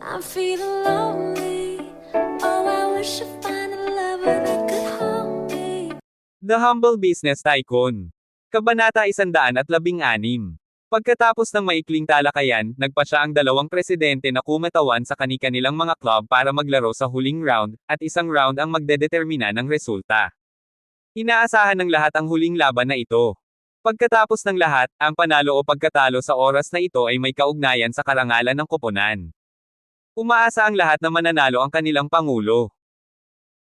I'm feeling lonely. Oh, I wish I find a lover that could hold me. The Humble Business Tycoon. Kabanata 116. Pagkatapos ng maikling talakayan, nagpa siya ang dalawang presidente na kumatawan sa kani-kanilang mga club para maglaro sa huling round, at isang round ang magdedetermina ng resulta. Inaasahan ng lahat ang huling laban na ito. Pagkatapos ng lahat, ang panalo o pagkatalo sa oras na ito ay may kaugnayan sa karangalan ng koponan. Umaasa ang lahat na mananalo ang kanilang pangulo.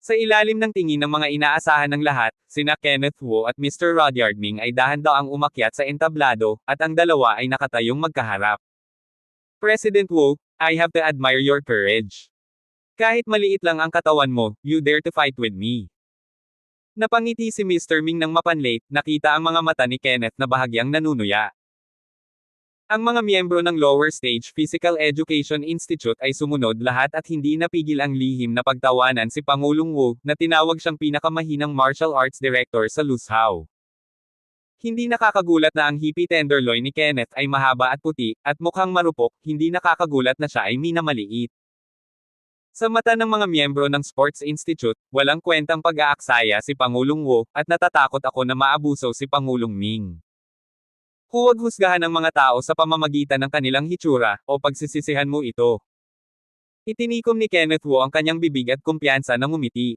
Sa ilalim ng tingin ng mga inaasahan ng lahat, sina Kenneth Wu at Mr. Rudyard Ming ay dahan-daang umakyat sa entablado, at ang dalawa ay nakatayong magkaharap. President Wu, I have to admire your courage. Kahit maliit lang ang katawan mo, you dare to fight with me. Napangiti si Mr. Ming nang mapanlate, nakita ang mga mata ni Kenneth na bahagyang nanunuya. Ang mga miyembro ng Lower Stage Physical Education Institute ay sumunod lahat at hindi napigil ang lihim na pagtawanan si Pangulong Wu, na tinawag siyang pinakamahinang martial arts director sa Luzhou. Hindi nakakagulat na ang hippie tenderloin ni Kenneth ay mahaba at puti, at mukhang marupok, hindi nakakagulat na siya ay minamaliit. Sa mata ng mga miyembro ng Sports Institute, walang kwentang pag-aaksaya si Pangulong Wu, at natatakot ako na maabuso si Pangulong Ming. Huwag husgahan ang mga tao sa pamamagitan ng kanilang hitsura, o pagsisisihan mo ito. Itinikom ni Kenneth Wu ang kanyang bibig at kumpiyansa na ngumiti.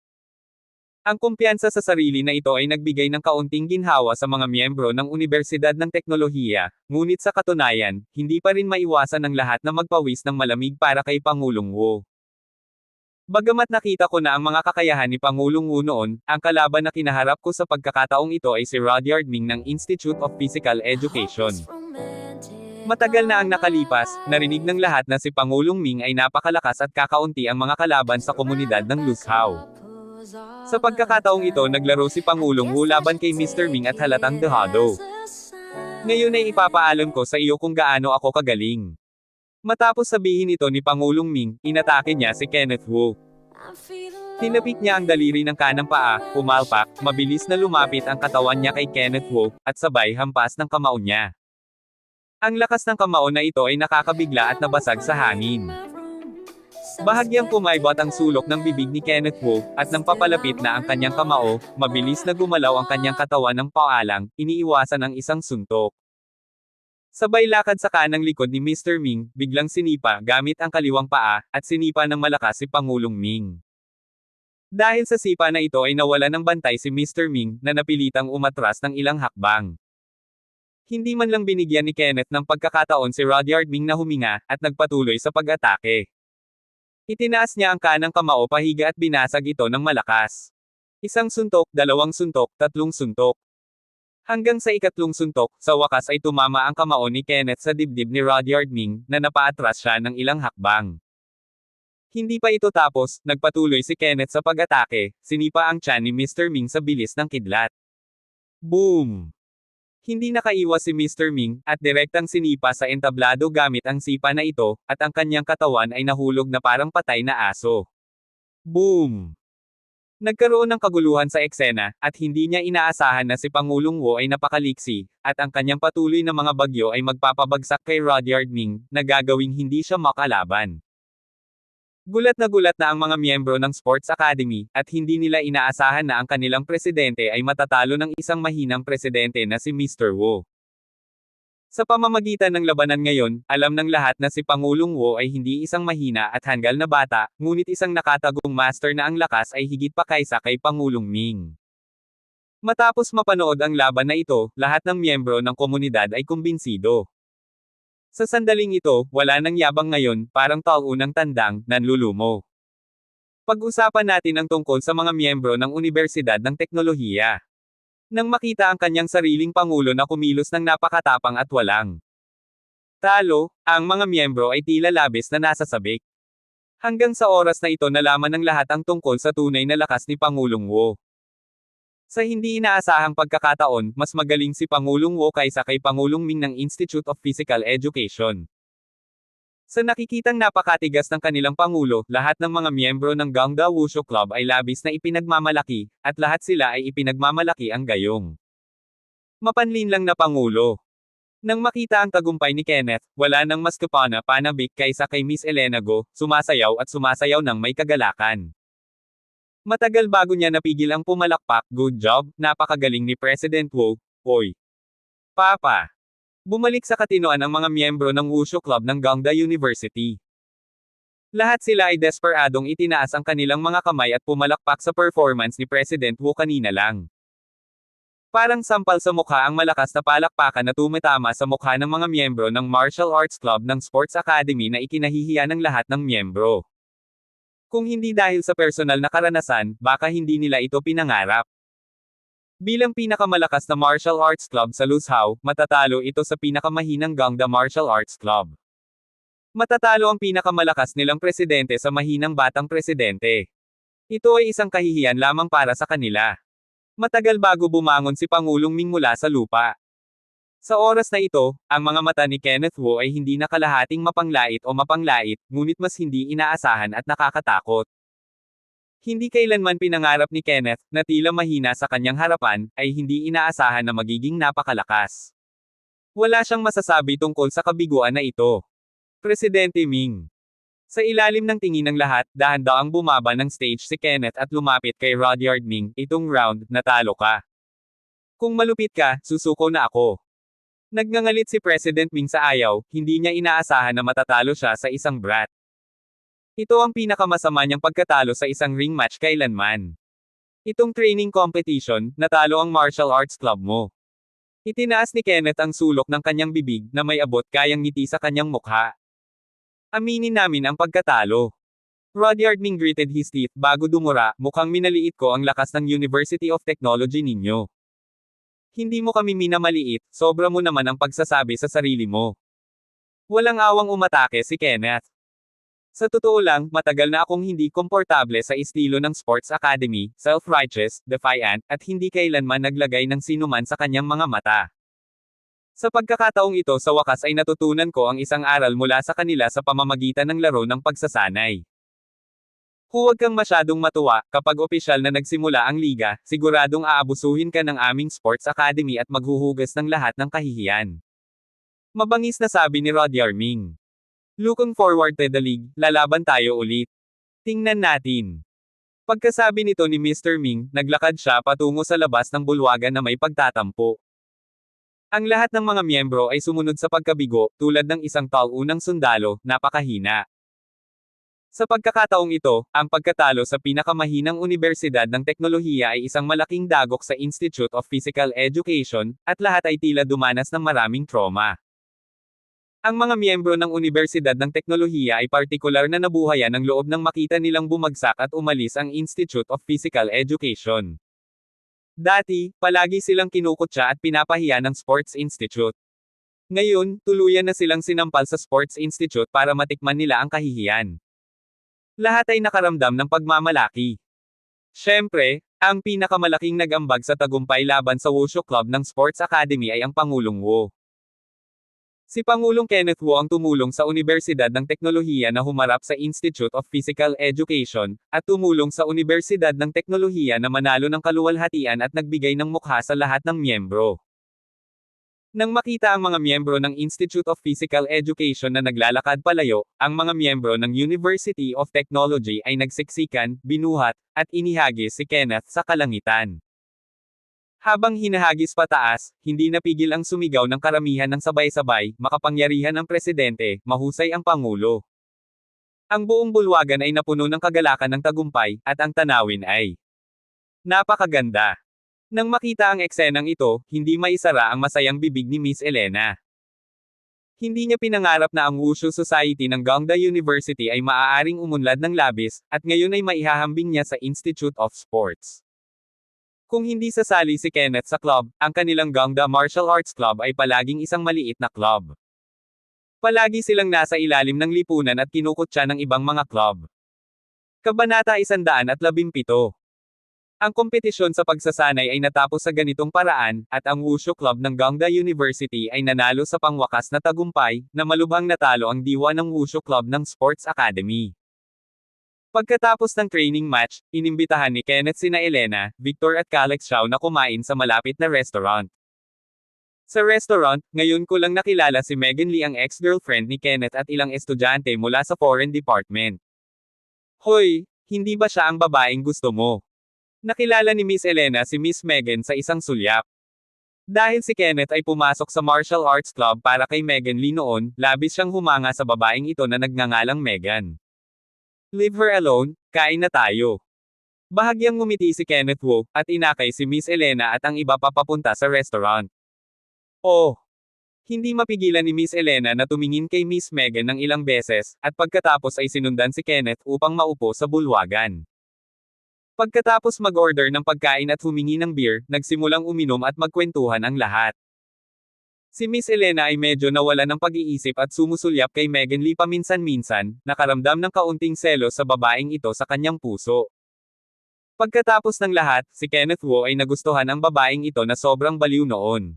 Ang kumpiyansa sa sarili na ito ay nagbigay ng kaunting ginhawa sa mga miyembro ng Unibersidad ng Teknolohiya, ngunit sa katunayan, hindi pa rin maiwasan ng lahat na magpawis ng malamig para kay Pangulong Wu. Bagamat nakita ko na ang mga kakayahan ni Pangulong Wu noon, ang kalaban na kinaharap ko sa pagkakataong ito ay si Rudyard Ming ng Institute of Physical Education. Matagal na ang nakalipas, narinig ng lahat na si Pangulong Ming ay napakalakas at kakaunti ang mga kalaban sa komunidad ng Luzhou. Sa pagkakataong ito naglaro si Pangulong Wu laban kay Mr. Ming at halatang dehado. Ngayon ay ipapaalam ko sa iyo kung gaano ako kagaling. Matapos sabihin ito ni Pangulong Ming, inatake niya si Kenneth Wu. Tinapik niya ang daliri ng kanang paa, pumalpak, mabilis na lumapit ang katawan niya kay Kenneth Wu, at sabay hampas ng kamao niya. Ang lakas ng kamao na ito ay nakakabigla at nabasag sa hangin. Bahagyang pumaybot ang sulok ng bibig ni Kenneth Wu, at nang papalapit na ang kanyang kamao, mabilis na gumalaw ang kanyang katawan ng paalang, iniiwasan ang isang suntok. Sabay lakad sa kanang likod ni Mr. Ming, biglang sinipa gamit ang kaliwang paa, at sinipa ng malakas si Pangulong Ming. Dahil sa sipa na ito ay nawala ng bantay si Mr. Ming, na napilitang umatras ng ilang hakbang. Hindi man lang binigyan ni Kenneth ng pagkakataon si Rudyard Ming na huminga, at nagpatuloy sa pag-atake. Itinaas niya ang kanang kamao pahiga at binasag ito ng malakas. Isang suntok, dalawang suntok, tatlong suntok. Hanggang sa ikatlong suntok, sa wakas ay tumama ang kamao ni Kenneth sa dibdib ni Rudyard Ming, na napaatras siya ng ilang hakbang. Hindi pa ito tapos, nagpatuloy si Kenneth sa pag-atake, sinipa ang tiyan ni Mr. Ming sa bilis ng kidlat. Boom! Hindi nakaiwas si Mr. Ming, at direktang sinipa sa entablado gamit ang sipa na ito, at ang kanyang katawan ay nahulog na parang patay na aso. Boom! Nagkaroon ng kaguluhan sa eksena, at hindi niya inaasahan na si Pangulong Wu ay napakaliksi, at ang kanyang patuloy na mga bagyo ay magpapabagsak kay Rudyard Ming, na gagawing hindi siya makalaban. Gulat na ang mga miyembro ng Sports Academy, at hindi nila inaasahan na ang kanilang presidente ay matatalo ng isang mahinang presidente na si Mr. Wu. Sa pamamagitan ng labanan ngayon, alam ng lahat na si Pangulong Wu ay hindi isang mahina at hanggal na bata, ngunit isang nakatagong master na ang lakas ay higit pa kaysa kay Pangulong Ming. Matapos mapanood ang laban na ito, lahat ng miyembro ng komunidad ay kumbinsido. Sa sandaling ito, wala nang yabang ngayon, parang taunang tandang, nanlulumo. Pag-usapan natin ang tungkol sa mga miyembro ng Unibersidad ng Teknolohiya. Nang makita ang kanyang sariling pangulo na kumilos ng napakatapang at walang talo, ang mga miyembro ay tila labis na nasasabik. Hanggang sa oras na ito nalaman ng lahat ang tungkol sa tunay na lakas ni Pangulong Wu. Sa hindi inaasahang pagkakataon, mas magaling si Pangulong Wu kaysa kay Pangulong Ming ng Institute of Physical Education. Sa nakikitang napakatigas ng kanilang pangulo, lahat ng mga miyembro ng Gangda Wushu Club ay labis na ipinagmamalaki, at lahat sila ay ipinagmamalaki ang gayong mapanlinlang na pangulo. Nang makita ang tagumpay ni Kenneth, wala nang mas panabik kaysa kay Miss Elena Go, sumasayaw at sumasayaw ng may kagalakan. Matagal bago niya napigil ang pumalakpak, good job, napakagaling ni President Wu, oy. Papa. Bumalik sa katinoan ang mga miyembro ng Wushu Club ng Gangda University. Lahat sila ay desperadong itinaas ang kanilang mga kamay at pumalakpak sa performance ni President Wu kanina lang. Parang sampal sa mukha ang malakas na palakpakan na tumatama sa mukha ng mga miyembro ng Martial Arts Club ng Sports Academy na ikinahihiya ng lahat ng miyembro. Kung hindi dahil sa personal na karanasan, baka hindi nila ito pinangarap. Bilang pinakamalakas na martial arts club sa Luzhou, matatalo ito sa pinakamahinang Gangda Martial Arts Club. Matatalo ang pinakamalakas nilang presidente sa mahinang batang presidente. Ito ay isang kahihiyan lamang para sa kanila. Matagal bago bumangon si Pangulong Ming mula sa lupa. Sa oras na ito, ang mga mata ni Kenneth Wu ay hindi na kalahating mapanglait o mapanglait, ngunit mas hindi inaasahan at nakakatakot. Hindi kailanman pinangarap ni Kenneth, na tila mahina sa kanyang harapan, ay hindi inaasahan na magiging napakalakas. Wala siyang masasabi tungkol sa kabiguan na ito. Presidente Ming. Sa ilalim ng tingin ng lahat, dahan-daang bumaba ng stage si Kenneth at lumapit kay Rudyard Ming, itong round, natalo ka. Kung malupit ka, susuko na ako. Nagngangalit si President Ming sa ayaw, hindi niya inaasahan na matatalo siya sa isang brat. Ito ang pinakamasama niyang pagkatalo sa isang ring match kailanman. Itong training competition, natalo ang martial arts club mo. Itinaas ni Kenneth ang sulok ng kanyang bibig na may abot kayang ngiti sa kanyang mukha. Aminin namin ang pagkatalo. Rudyard Ming gritted his teeth bago dumura, mukhang minaliit ko ang lakas ng University of Technology ninyo. Hindi mo kami minamaliit, sobra mo naman ang pagsasabi sa sarili mo. Walang awang umatake si Kenneth. Sa totoo lang, matagal na akong hindi komportable sa estilo ng Sports Academy, self-righteous, defiant, at hindi kailanman naglagay ng sinuman sa kanyang mga mata. Sa pagkakataong ito sa wakas ay natutunan ko ang isang aral mula sa kanila sa pamamagitan ng laro ng pagsasanay. Huwag kang masyadong matuwa, kapag opisyal na nagsimula ang liga, siguradong aabusuhin ka ng aming Sports Academy at maghuhugas ng lahat ng kahihiyan. Mabangis na sabi ni Rudyard Ming. Looking forward to the league, lalaban tayo ulit. Tingnan natin. Pagkasabi nito ni Mr. Ming, naglakad siya patungo sa labas ng bulwagan na may pagtatampo. Ang lahat ng mga miyembro ay sumunod sa pagkabigo, tulad ng isang taunang sundalo, napakahina. Sa pagkakataong ito, ang pagkatalo sa pinakamahinang Universidad ng Teknolohiya ay isang malaking dagok sa Institute of Physical Education, at lahat ay tila dumanas ng maraming trauma. Ang mga miyembro ng Universidad ng Teknolohiya ay partikular na nabuhayan ng loob nang makita nilang bumagsak at umalis ang Institute of Physical Education. Dati, palagi silang kinukutya at pinapahiya ng Sports Institute. Ngayon, tuluyan na silang sinampal sa Sports Institute para matikman nila ang kahihiyan. Lahat ay nakaramdam ng pagmamalaki. Siyempre, ang pinakamalaking nag-ambag sa tagumpay laban sa Wushu Club ng Sports Academy ay ang Pangulong Wu. Si Pangulong Kenneth Wu ang tumulong sa Universidad ng Teknolohiya na humarap sa Institute of Physical Education, at tumulong sa Universidad ng Teknolohiya na manalo ng kaluwalhatian at nagbigay ng mukha sa lahat ng miyembro. Nang makita ang mga miyembro ng Institute of Physical Education na naglalakad palayo, ang mga miyembro ng University of Technology ay nagsiksikan, binuhat, at inihagis si Kenneth sa kalangitan. Habang hinahagis pataas, hindi napigil ang sumigaw ng karamihan ng sabay-sabay, makapangyarihan ang presidente, mahusay ang pangulo. Ang buong bulwagan ay napuno ng kagalakan ng tagumpay, at ang tanawin ay napakaganda. Nang makita ang eksenang ito, hindi maisara ang masayang bibig ni Miss Elena. Hindi niya pinangarap na ang Wushu Society ng Gangda University ay maaaring umunlad ng labis, at ngayon ay maihahambing niya sa Institute of Sports. Kung hindi sasali si Kenneth sa club, ang kanilang Gangda Martial Arts Club ay palaging isang maliit na club. Palagi silang nasa ilalim ng lipunan at kinukutya ng ibang mga club. Kabanata 117. Ang kompetisyon sa pagsasanay ay natapos sa ganitong paraan, at ang Wushu Club ng Gangda University ay nanalo sa pangwakas na tagumpay, na malubhang natalo ang diwa ng Wushu Club ng Sports Academy. Pagkatapos ng training match, inimbitahan ni Kenneth sina Elena, Victor at Calix Xiao na kumain sa malapit na restaurant. Sa restaurant, ngayon ko lang nakilala si Megan Lee, ang ex-girlfriend ni Kenneth at ilang estudyante mula sa foreign department. Hoy, hindi ba siya ang babaeng gusto mo? Nakilala ni Miss Elena si Miss Megan sa isang sulyap. Dahil si Kenneth ay pumasok sa martial arts club para kay Megan Lee noon, labis siyang humanga sa babaeng ito na nagngangalang Megan. Leave her alone, kain na tayo. Bahagyang ngumiti si Kenneth Wu, at inakay si Miss Elena at ang iba pa papunta sa restaurant. Oh! Hindi mapigilan ni Miss Elena na tumingin kay Miss Megan ng ilang beses, at pagkatapos ay sinundan si Kenneth upang maupo sa bulwagan. Pagkatapos mag-order ng pagkain at humingi ng beer, nagsimulang uminom at magkwentuhan ang lahat. Si Miss Elena ay medyo nawala ng pag-iisip at sumusulyap kay Megan Lee paminsan-minsan, nakaramdam ng kaunting selos sa babaeng ito sa kanyang puso. Pagkatapos ng lahat, si Kenneth Wu ay nagustuhan ang babaeng ito na sobrang baliw noon.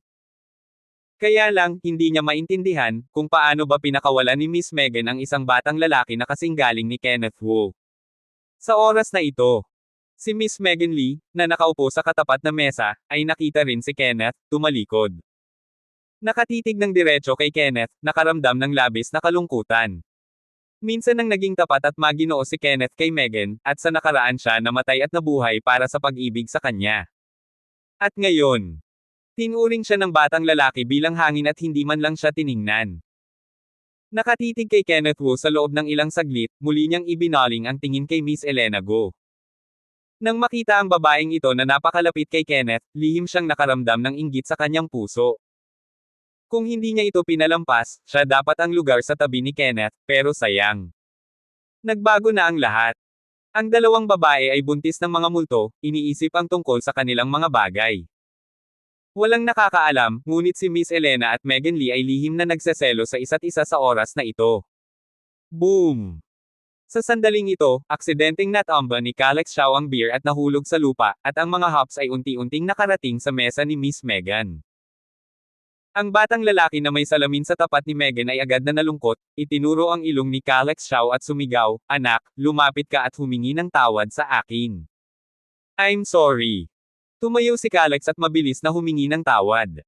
Kaya lang, hindi niya maintindihan kung paano ba pinakawalan ni Miss Megan ang isang batang lalaki na kasing galing ni Kenneth Wu. Sa oras na ito, si Miss Megan Lee, na nakaupo sa katapat na mesa, ay nakita rin si Kenneth, tumalikod. Nakatitig ng diretso kay Kenneth, nakaramdam ng labis na kalungkutan. Minsan nang naging tapat at maginoo si Kenneth kay Megan, at sa nakaraan siya namatay at nabuhay para sa pag-ibig sa kanya. At ngayon, tinuring siya ng batang lalaki bilang hangin at hindi man lang siya tiningnan. Nakatitig kay Kenneth Wu sa loob ng ilang saglit, muli niyang ibinaling ang tingin kay Miss Elena Go. Nang makita ang babaeng ito na napakalapit kay Kenneth, lihim siyang nakaramdam ng inggit sa kanyang puso. Kung hindi niya ito pinalampas, siya dapat ang lugar sa tabi ni Kenneth, pero sayang. Nagbago na ang lahat. Ang dalawang babae ay buntis ng mga multo, iniisip ang tungkol sa kanilang mga bagay. Walang nakakaalam, ngunit si Miss Elena at Megan Lee ay lihim na nagseselo sa isa't isa sa oras na ito. Boom! Sa sandaling ito, aksidenteng natamba ni Calex Xiao ang beer at nahulog sa lupa, at ang mga hops ay unti-unting nakarating sa mesa ni Miss Megan. Ang batang lalaki na may salamin sa tapat ni Megan ay agad na nalungkot, itinuro ang ilong ni Calex Xiao at sumigaw, "Anak, lumapit ka at humingi ng tawad sa akin." I'm sorry. Tumayo si Calex at mabilis na humingi ng tawad.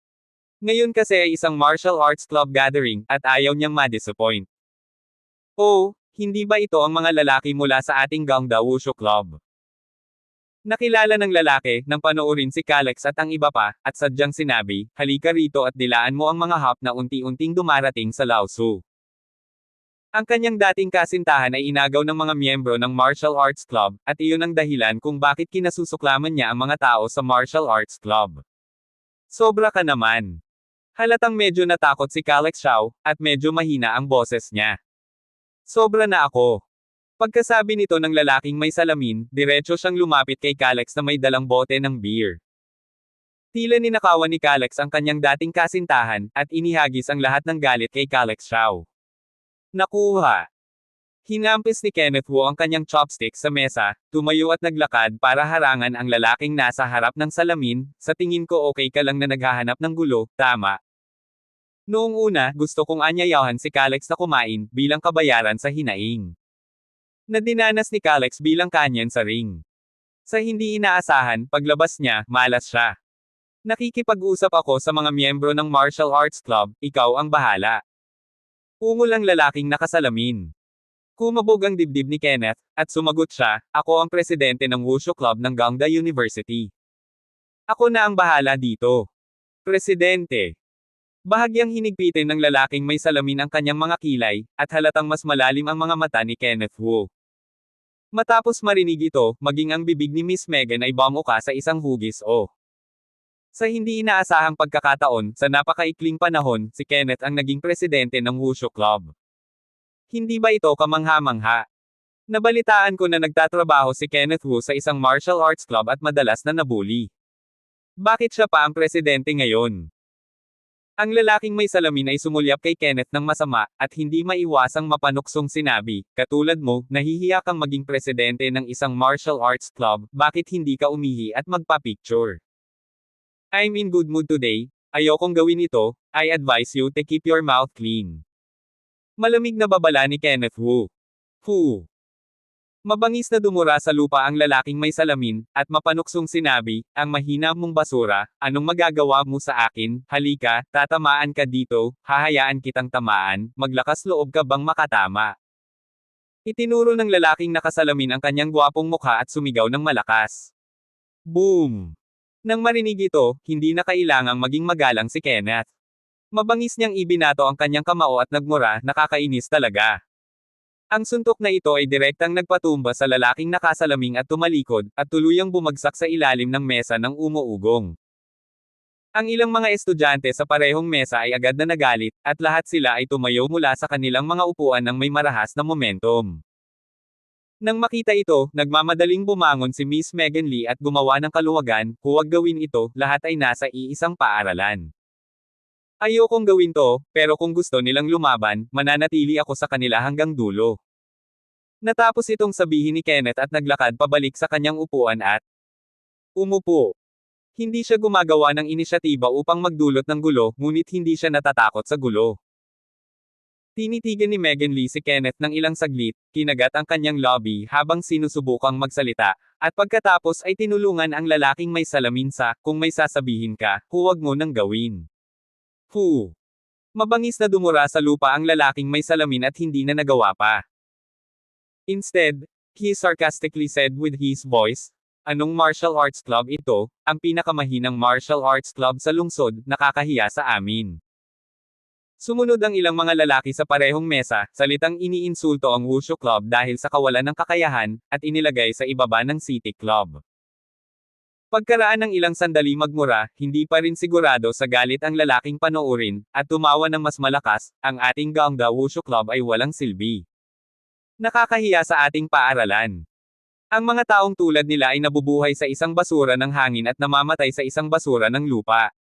Ngayon kasi ay isang martial arts club gathering, at ayaw niyang ma-disappoint. Oh, hindi ba ito ang mga lalaki mula sa ating Gangda Wushu Club? Nakilala ng lalaki, nang panoorin si Calex at ang iba pa, at sadyang sinabi, "Halika rito at dilaan mo ang mga hop na unti-unting dumarating sa Laosu." Ang kanyang dating kasintahan ay inagaw ng mga miyembro ng martial arts club, at iyon ang dahilan kung bakit kinasusuklaman niya ang mga tao sa martial arts club. Sobra ka naman. Halatang medyo natakot si Calex Xiao, at medyo mahina ang boses niya. Sobra na ako. Pagkasabi nito ng lalaking may salamin, diretso siyang lumapit kay Calex na may dalang bote ng beer. Tila ninakawan ni Calex ang kanyang dating kasintahan, at inihagis ang lahat ng galit kay Calex Xiao. Nakuha. Hinampis ni Kenneth Wu ang kanyang chopstick sa mesa, tumayo at naglakad para harangan ang lalaking nasa harap ng salamin. Sa tingin ko okay ka lang na naghahanap ng gulo, tama? Noong una, gusto kong anyayahan si Calex na kumain, bilang kabayaran sa hinaing na dinanas ni Calex bilang kanyan sa ring. Sa hindi inaasahan, paglabas niya, malas siya. Nakikipag-usap ako sa mga miyembro ng martial arts club, ikaw ang bahala. Ungol ang lalaking nakasalamin. Kumabog ang dibdib ni Kenneth, at sumagot siya, "Ako ang presidente ng Wushu Club ng Gangda University. Ako na ang bahala dito." Presidente. Bahagyang hinigpitin ng lalaking may salamin ang kanyang mga kilay, at halatang mas malalim ang mga mata ni Kenneth Wu. Matapos marinig ito, maging ang bibig ni Miss Megan ay bumuka sa isang hugis o. Sa hindi inaasahang pagkakataon, sa napakaikling panahon, si Kenneth ang naging presidente ng Wushu Club. Hindi ba ito kamangha-mangha? Nabalitaan ko na nagtatrabaho si Kenneth Wu sa isang martial arts club at madalas na nabully. Bakit siya pa ang presidente ngayon? Ang lalaking may salamin ay sumulyap kay Kenneth ng masama, at hindi maiwasang mapanuksong sinabi, "Katulad mo, nahihiya kang maging presidente ng isang martial arts club, bakit hindi ka umihi at magpa-picture?" I'm in good mood today, ayokong gawin ito, I advise you to keep your mouth clean. Malamig na babala ni Kenneth Wu. Fu. Mabangis na dumura sa lupa ang lalaking may salamin, at mapanuksong sinabi, ang mahina mong basura, anong magagawa mo sa akin, halika, tatamaan ka dito, hahayaan kitang tamaan, maglakas loob ka bang makatama. Itinuro ng lalaking nakasalamin ang kanyang gwapong mukha at sumigaw ng malakas. Boom! Nang marinig ito, hindi na kailangang maging magalang si Kenneth. Mabangis niyang ibinato ang kanyang kamao at nagmura, nakakainis talaga. Ang suntok na ito ay direktang nagpatumba sa lalaking nakasalaming at tumalikod, at tuluyang bumagsak sa ilalim ng mesa ng umuugong. Ang ilang mga estudyante sa parehong mesa ay agad na nagalit, at lahat sila ay tumayo mula sa kanilang mga upuan ng may marahas na momentum. Nang makita ito, nagmamadaling bumangon si Miss Megan Lee at gumawa ng kaluwagan, huwag gawin ito, lahat ay nasa iisang paaralan. Ayokong gawin to, pero kung gusto nilang lumaban, mananatili ako sa kanila hanggang dulo. Natapos itong sabihin ni Kenneth at naglakad pabalik sa kanyang upuan at umupo. Hindi siya gumagawa ng inisyatiba upang magdulot ng gulo, ngunit hindi siya natatakot sa gulo. Tinitigan ni Megan Lee si Kenneth ng ilang saglit, kinagat ang kanyang lobby habang sinusubukang magsalita, at pagkatapos ay tinulungan ang lalaking may salamin sa, kung may sasabihin ka, huwag mo nang gawin. Mabangis na dumura sa lupa ang lalaking may salamin at hindi na nagawa pa. Instead, he sarcastically said with his voice, anong martial arts club ito, ang pinakamahinang martial arts club sa lungsod, nakakahiya sa amin. Sumunod ang ilang mga lalaki sa parehong mesa, salitang iniinsulto ang Wushu Club dahil sa kawalan ng kakayahan, at inilagay sa ibaba ng City Club. Pagkaraan ng ilang sandali magmura, hindi pa rin sigurado sa galit ang lalaking panoorin, at tumawa ng mas malakas, ang ating Gangda Wushu Club ay walang silbi. Nakakahiya sa ating paaralan. Ang mga taong tulad nila ay nabubuhay sa isang basura ng hangin at namamatay sa isang basura ng lupa.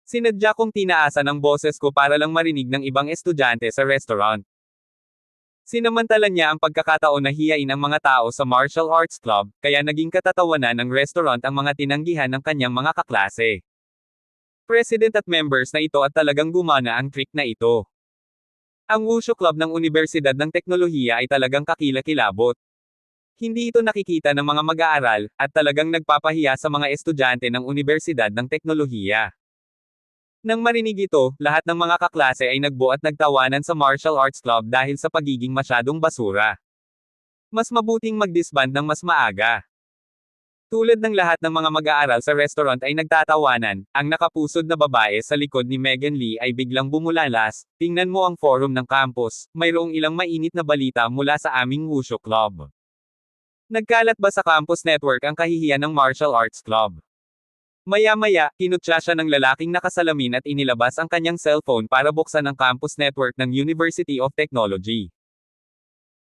Sinadya kong tinaasan ang boses ko para lang marinig ng ibang estudyante sa restaurant. Sinamantala niya ang pagkakataon na hiyain ang mga tao sa martial arts club, kaya naging katatawanan ng restaurant ang mga tinanggihan ng kanyang mga kaklase. President at members na ito at talagang gumana ang trick na ito. Ang Wushu Club ng Universidad ng Teknolohiya ay talagang kakilakilabot. Hindi ito nakikita ng mga mag-aaral, at talagang nagpapahiya sa mga estudyante ng Universidad ng Teknolohiya. Nang marinig ito, lahat ng mga kaklase ay nagbuo at nagtawanan sa martial arts club dahil sa pagiging masyadong basura. Mas mabuting mag-disband ng mas maaga. Tulad ng lahat ng mga mag-aaral sa restaurant ay nagtatawanan, ang nakapusod na babae sa likod ni Megan Lee ay biglang bumulalas, tingnan mo ang forum ng campus, mayroong ilang mainit na balita mula sa aming Wushu Club. Nagkalat ba sa campus network ang kahihiyan ng martial arts club? Maya-maya, kinutya siya ng lalaking nakasalamin at inilabas ang kanyang cellphone para buksan ang campus network ng University of Technology.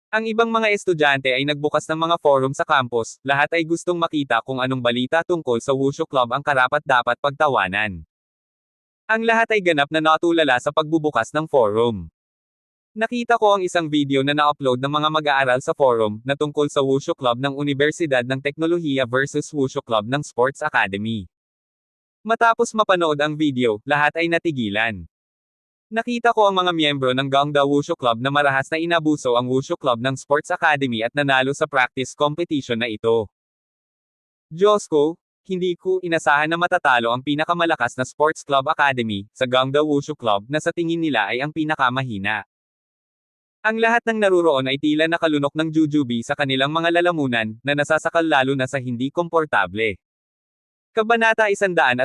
Ang ibang mga estudyante ay nagbukas ng mga forum sa campus, lahat ay gustong makita kung anong balita tungkol sa Wushu Club ang karapat-dapat pagtawanan. Ang lahat ay ganap na natulala sa pagbubukas ng forum. Nakita ko ang isang video na na-upload ng mga mag-aaral sa forum, na tungkol sa Wushu Club ng Universidad ng Teknolohiya versus Wushu Club ng Sports Academy. Matapos mapanood ang video, lahat ay natigilan. Nakita ko ang mga miyembro ng Gangda Wushu Club na marahas na inabuso ang Wushu Club ng Sports Academy at nanalo sa practice competition na ito. Diyos ko, hindi ko inasahan na matatalo ang pinakamalakas na Sports Club Academy, sa Gangda Wushu Club na sa tingin nila ay ang pinakamahina. Ang lahat ng naruroon ay tila nakalunok ng jujubi sa kanilang mga lalamunan, na nasasakal lalo na sa hindi komportable. Kabanata 118.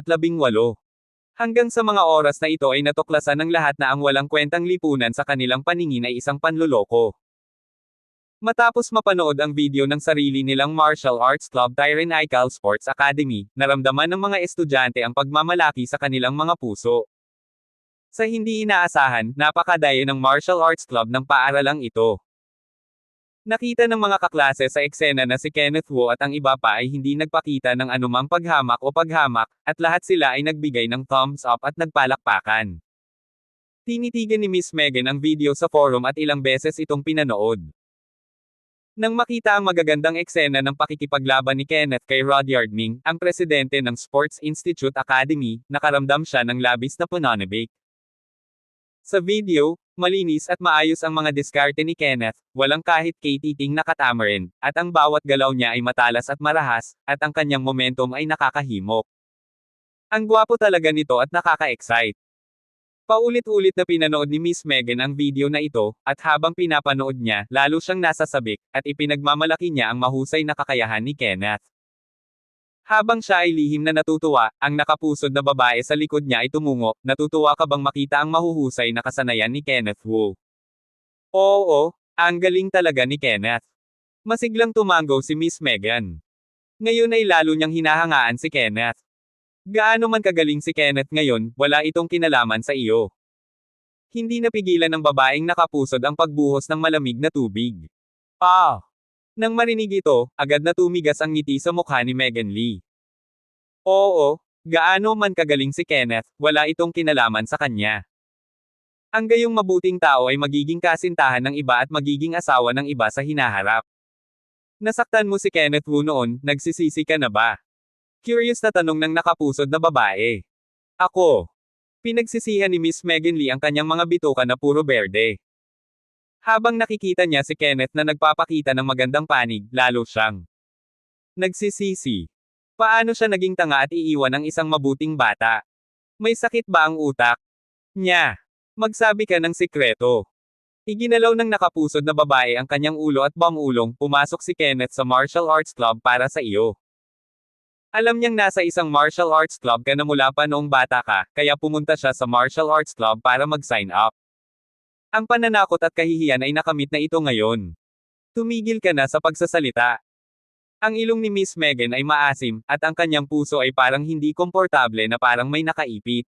Hanggang sa mga oras na ito ay natuklasan ng lahat na ang walang kwentang lipunan sa kanilang paningin ay isang panloloko. Matapos mapanood ang video ng sarili nilang martial arts club Tyrannical Sports Academy, naramdaman ng mga estudyante ang pagmamalaki sa kanilang mga puso. Sa hindi inaasahan, napakadaya ng martial arts club ng paaralang ito. Nakita ng mga kaklase sa eksena na si Kenneth Wu at ang iba pa ay hindi nagpakita ng anumang paghamak o paghamak, at lahat sila ay nagbigay ng thumbs up at nagpalakpakan. Tinitigan ni Miss Megan ang video sa forum at ilang beses itong pinanood. Nang makita ang magagandang eksena ng pakikipaglaban ni Kenneth kay Rudyard Ming, ang presidente ng Sports Institute Academy, nakaramdam siya ng labis na pananabik. Sa video, malinis at maayos ang mga diskarte ni Kenneth, walang kahit katiting na katamarin, at ang bawat galaw niya ay matalas at marahas, at ang kanyang momentum ay nakakahimok. Ang gwapo talaga nito at nakaka-excite. Paulit-ulit na pinanood ni Miss Megan ang video na ito, at habang pinapanood niya, lalo siyang nasasabik, at ipinagmamalaki niya ang mahusay na kakayahan ni Kenneth. Habang siya ay lihim na natutuwa, ang nakapusod na babae sa likod niya ay tumungo, natutuwa ka bang makita ang mahuhusay na kasanayan ni Kenneth Wu? Oo, ang galing talaga ni Kenneth. Masiglang tumango si Miss Megan. Ngayon ay lalo niyang hinahangaan si Kenneth. Gaano man kagaling si Kenneth ngayon, wala itong kinalaman sa iyo. Hindi napigilan ng babaeng nakapusod ang pagbuhos ng malamig na tubig. Ah! Nang marinig ito, agad na tumigas ang ngiti sa mukha ni Megan Lee. Oo, gaano man kagaling si Kenneth, wala itong kinalaman sa kanya. Ang gayong mabuting tao ay magiging kasintahan ng iba at magiging asawa ng iba sa hinaharap. Nasaktan mo si Kenneth Wu noon, nagsisisi ka na ba? Curious na tanong ng nakapusod na babae. Ako. Pinagsisihan ni Miss Megan Lee ang kanyang mga bituka na puro berde. Habang nakikita niya si Kenneth na nagpapakita ng magandang panig, lalo siyang nagsisisi. Paano siya naging tanga at iiwan ng isang mabuting bata? May sakit ba ang utak niya? Magsabi ka ng sikreto. Iginalaw ng nakapusod na babae ang kanyang ulo at bamulong, pumasok si Kenneth sa martial arts club para sa iyo. Alam niyang nasa isang martial arts club ka na mula pa noong bata ka, kaya pumunta siya sa martial arts club para mag-sign up. Ang pananakot at kahihiyan ay nakamit na ito ngayon. Tumigil ka na sa pagsasalita. Ang ilong ni Miss Megan ay maasim, at ang kanyang puso ay parang hindi komportable na parang may nakaipit.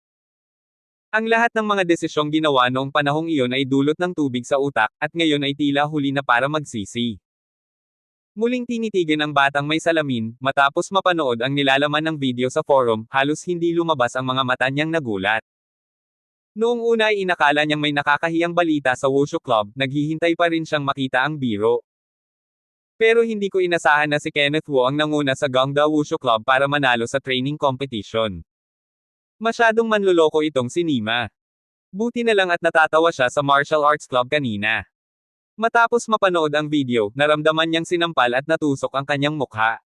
Ang lahat ng mga desisyong ginawa noong panahong iyon ay dulot ng tubig sa utak, at ngayon ay tila huli na para magsisi. Muling tinitigan ang batang may salamin, matapos mapanood ang nilalaman ng video sa forum, halos hindi lumabas ang mga mata niyang nagulat. Noong una ay inakala niyang may nakakahiyang balita sa Wushu Club, naghihintay pa rin siyang makita ang biro. Pero hindi ko inasahan na si Kenneth Wu ang nanguna sa Gangda Wushu Club para manalo sa training competition. Masyadong manloloko itong si Nima. Buti na lang at natatawa siya sa martial arts club kanina. Matapos mapanood ang video, naramdaman niyang sinampal at natusok ang kanyang mukha.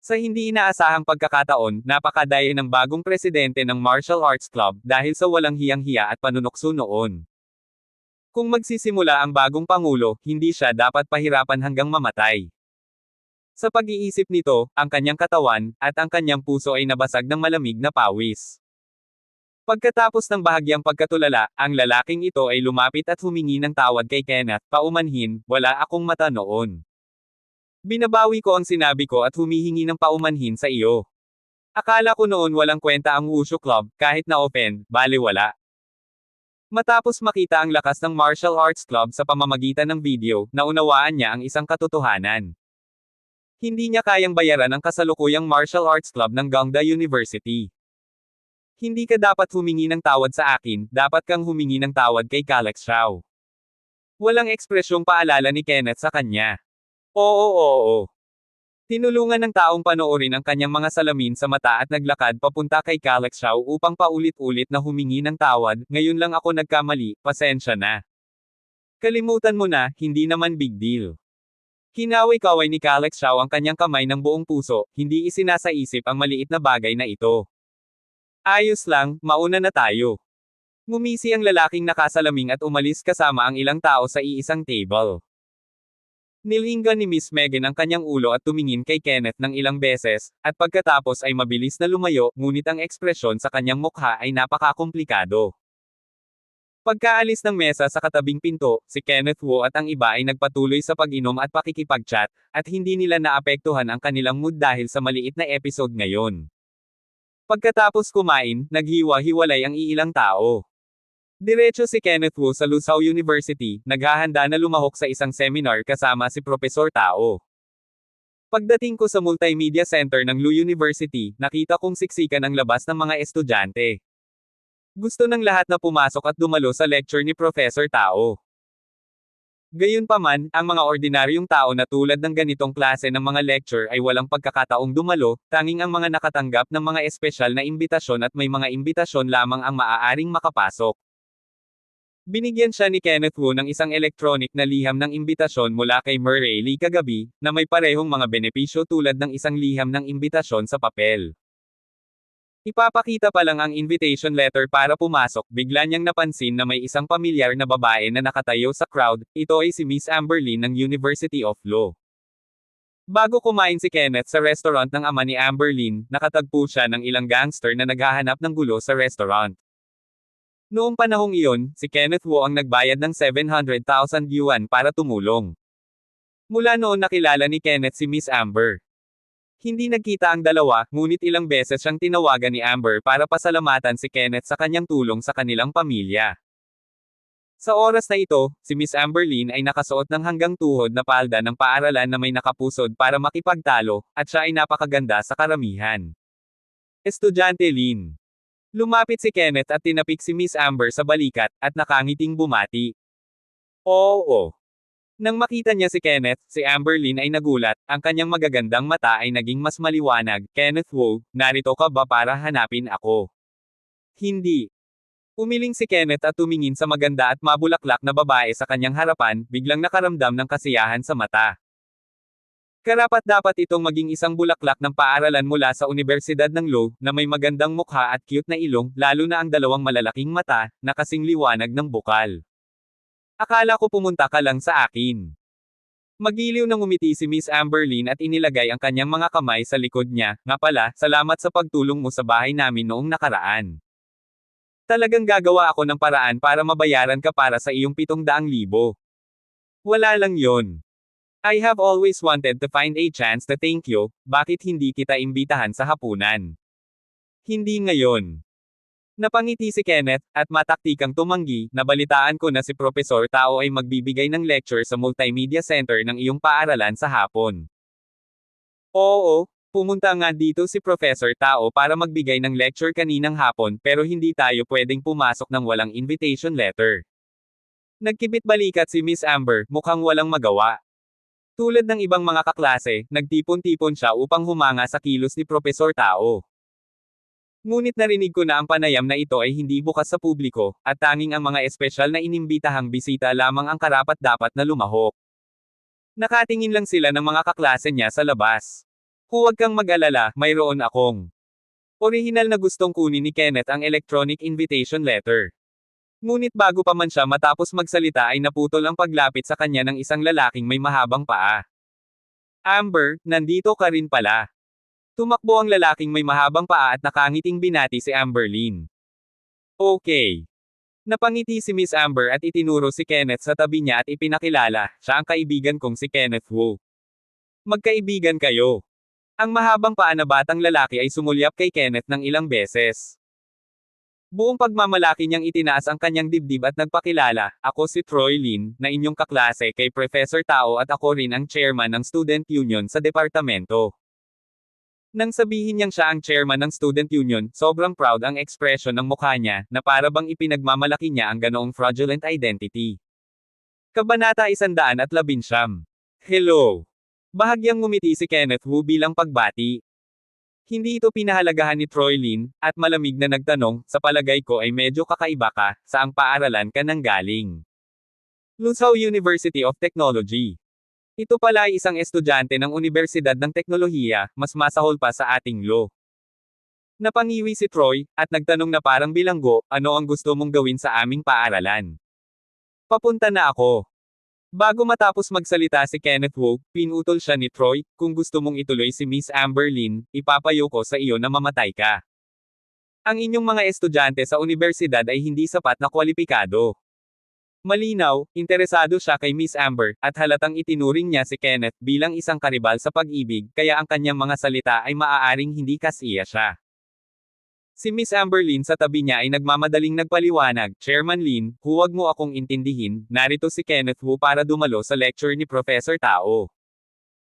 Sa hindi inaasahang pagkakataon, napakadaya ng bagong presidente ng martial arts club dahil sa walang hiyang-hiya at panunokso noon. Kung magsisimula ang bagong pangulo, hindi siya dapat pahirapan hanggang mamatay. Sa pag-iisip nito, ang kanyang katawan, at ang kanyang puso ay nabasag ng malamig na pawis. Pagkatapos ng bahagyang pagkatulala, ang lalaking ito ay lumapit at humingi ng tawad kay Kenneth, paumanhin, wala akong mata noon. Binabawi ko ang sinabi ko at humihingi ng paumanhin sa iyo. Akala ko noon walang kwenta ang Wushu Club, kahit na-offend, baliwala. Matapos makita ang lakas ng martial arts club sa pamamagitan ng video, naunawaan niya ang isang katotohanan. Hindi niya kayang bayaran ang kasalukuyang martial arts club ng Gangda University. Hindi ka dapat humingi ng tawad sa akin, dapat kang humingi ng tawad kay Kalex Xiao. Walang ekspresyong paalala ni Kenneth sa kanya. Oo. Tinulungan ng taong panoorin ang kanyang mga salamin sa mata at naglakad papunta kay Kalex Xiao upang paulit-ulit na humingi ng tawad, ngayon lang ako nagkamali, pasensya na. Kalimutan mo na, hindi naman big deal. Kinaway-kaway ni Kalex Xiao ang kanyang kamay ng buong puso, hindi isinasaisip ang maliit na bagay na ito. Ayos lang, mauna na tayo. Ngumisi ang lalaking nakasalaming at umalis kasama ang ilang tao sa iisang table. Nilinggan ni Miss Megan ang kanyang ulo at tumingin kay Kenneth ng ilang beses, at pagkatapos ay mabilis na lumayo, ngunit ang ekspresyon sa kanyang mukha ay napakakomplikado. Pagkaalis ng mesa sa katabing pinto, si Kenneth Wu at ang iba ay nagpatuloy sa pag-inom at pakikipag-chat, at hindi nila naapektuhan ang kanilang mood dahil sa maliit na episode ngayon. Pagkatapos kumain, naghiwa-hiwalay ang iilang tao. Diretso si Kenneth Wu sa Lusao University, naghahanda na lumahok sa isang seminar kasama si Profesor Tao. Pagdating ko sa Multimedia Center ng Lu University, nakita kong siksikan ang labas ng mga estudyante. Gusto ng lahat na pumasok at dumalo sa lecture ni Professor Tao. Gayunpaman, ang mga ordinaryong tao na tulad ng ganitong klase ng mga lecture ay walang pagkakataong dumalo, tanging ang mga nakatanggap ng mga espesyal na imbitasyon at may mga imbitasyon lamang ang maaaring makapasok. Binigyan siya ni Kenneth Wu ng isang electronic na liham ng imbitasyon mula kay Murray Lee kagabi, na may parehong mga benepisyo tulad ng isang liham ng imbitasyon sa papel. Ipapakita pa lang ang invitation letter para pumasok, bigla niyang napansin na may isang pamilyar na babae na nakatayo sa crowd, ito ay si Miss Amber Lin ng University of Law. Bago kumain si Kenneth sa restaurant ng ama ni Amber Lin, nakatagpo siya ng ilang gangster na naghahanap ng gulo sa restaurant. Noong panahong iyon, si Kenneth Wu ang nagbayad ng 700,000 yuan para tumulong. Mula noon nakilala ni Kenneth si Miss Amber. Hindi nagkita ang dalawa, ngunit ilang beses siyang tinawagan ni Amber para pasalamatan si Kenneth sa kanyang tulong sa kanilang pamilya. Sa oras na ito, si Miss Amber Lin ay nakasuot ng hanggang tuhod na palda ng paaralan na may nakapusod para makipagtalo, at siya ay napakaganda sa karamihan. Estudyante Lin. Lumapit si Kenneth at tinapik si Miss Amber sa balikat, at nakangiting bumati. Oo. Nang makita niya si Kenneth, si Amber Lin ay nagulat, ang kanyang magagandang mata ay naging mas maliwanag. Kenneth Wu, narito ka ba para hanapin ako? Hindi. Umiling si Kenneth at tumingin sa maganda at mabulaklak na babae sa kanyang harapan, biglang nakaramdam ng kasiyahan sa mata. Karapat-dapat itong maging isang bulaklak ng paaralan mula sa Universidad ng Law, na may magandang mukha at cute na ilong, lalo na ang dalawang malalaking mata, na kasing liwanag ng bukal. Akala ko pumunta ka lang sa akin. Magiliw nang umiti si Miss Amber Lin at inilagay ang kanyang mga kamay sa likod niya. Nga pala, salamat sa pagtulong mo sa bahay namin noong nakaraan. Talagang gagawa ako ng paraan para mabayaran ka para sa iyong 700,000. Wala lang yon. I have always wanted to find a chance to thank you, bakit hindi kita imbitahan sa hapunan? Hindi ngayon. Napangiti si Kenneth, at mataktikang tumanggi, nabalitaan ko na si Profesor Tao ay magbibigay ng lecture sa Multimedia Center ng iyong paaralan sa hapon. Oo, pumunta nga dito si Professor Tao para magbigay ng lecture kaninang hapon pero hindi tayo pwedeng pumasok ng walang invitation letter. Nagkibit balikat si Miss Amber, mukhang walang magawa. Tulad ng ibang mga kaklase, nagtipon-tipon siya upang humanga sa kilos ni Profesor Tao. Ngunit narinig ko na ang panayam na ito ay hindi bukas sa publiko, at tanging ang mga espesyal na inimbitahang bisita lamang ang karapat-dapat na lumahok. Nakatingin lang sila ng mga kaklase niya sa labas. Huwag kang mag-alala, mayroon akong orihinal na gustong kunin ni Kenneth ang electronic invitation letter. Ngunit bago pa man siya matapos magsalita ay naputol ang paglapit sa kanya ng isang lalaking may mahabang paa. Amber, nandito ka rin pala. Tumakbo ang lalaking may mahabang paa at nakangiting binati si Amber Lin. Okay. Napangiti si Miss Amber at itinuro si Kenneth sa tabi niya at ipinakilala, siya ang kaibigan kong si Kenneth Wu. Magkaibigan kayo. Ang mahabang paa na batang lalaki ay sumulyap kay Kenneth ng ilang beses. Buong pagmamalaki niyang itinaas ang kanyang dibdib at nagpakilala, ako si Troy Lin, na inyong kaklase kay Professor Tao at ako rin ang chairman ng Student Union sa departamento. Nang sabihin niyang siya ang chairman ng Student Union, sobrang proud ang ekspresyon ng mukha niya, na para bang ipinagmamalaki niya ang ganoong fraudulent identity. Kabanata 119. Hello. Bahagyang ngumiti si Kenneth Wu bilang pagbati. Hindi ito pinahalagahan ni Troy Lin, at malamig na nagtanong, sa palagay ko ay medyo kakaiba ka, saang paaralan ka nanggaling? Luzhou University of Technology. Ito pala ay isang estudyante ng Universidad ng Teknolohiya, mas masahol pa sa ating law. Napangiwi si Troy, at nagtanong na parang bilanggo, ano ang gusto mong gawin sa aming paaralan? Papunta na ako. Bago matapos magsalita si Kenneth Wu, pinutol siya ni Troy, kung gusto mong ituloy si Miss Amber Lin, ipapayo ko sa iyo na mamatay ka. Ang inyong mga estudyante sa universidad ay hindi sapat na kwalipikado. Malinaw, interesado siya kay Miss Amber, at halatang itinuring niya si Kenneth bilang isang karibal sa pag-ibig, kaya ang kanyang mga salita ay maaaring hindi kasiya siya. Si Miss Amber Lin sa tabi niya ay nagmamadaling nagpaliwanag, Chairman Lin, huwag mo akong intindihin, narito si Kenneth Wu para dumalo sa lecture ni Professor Tao.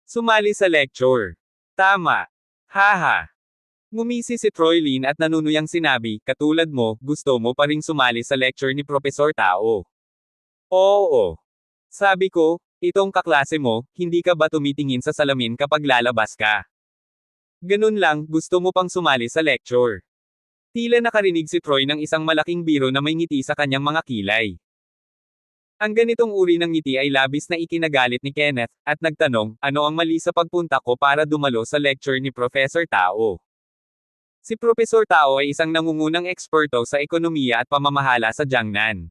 Sumali sa lecture. Tama. Haha. Ngumisi si Troy Lin at nanunuyang sinabi, katulad mo, gusto mo pa ring sumali sa lecture ni Professor Tao. Oo. Sabi ko, itong kaklase mo, hindi ka ba tumitingin sa salamin kapag lalabas ka? Ganun lang, gusto mo pang sumali sa lecture. Tila nakarinig si Troy ng isang malaking biro na may ngiti sa kanyang mga kilay. Ang ganitong uri ng ngiti ay labis na ikinagalit ni Kenneth, at nagtanong, ano ang mali sa pagpunta ko para dumalo sa lecture ni Professor Tao? Si Professor Tao ay isang nangungunang eksperto sa ekonomiya at pamamahala sa Jiangnan.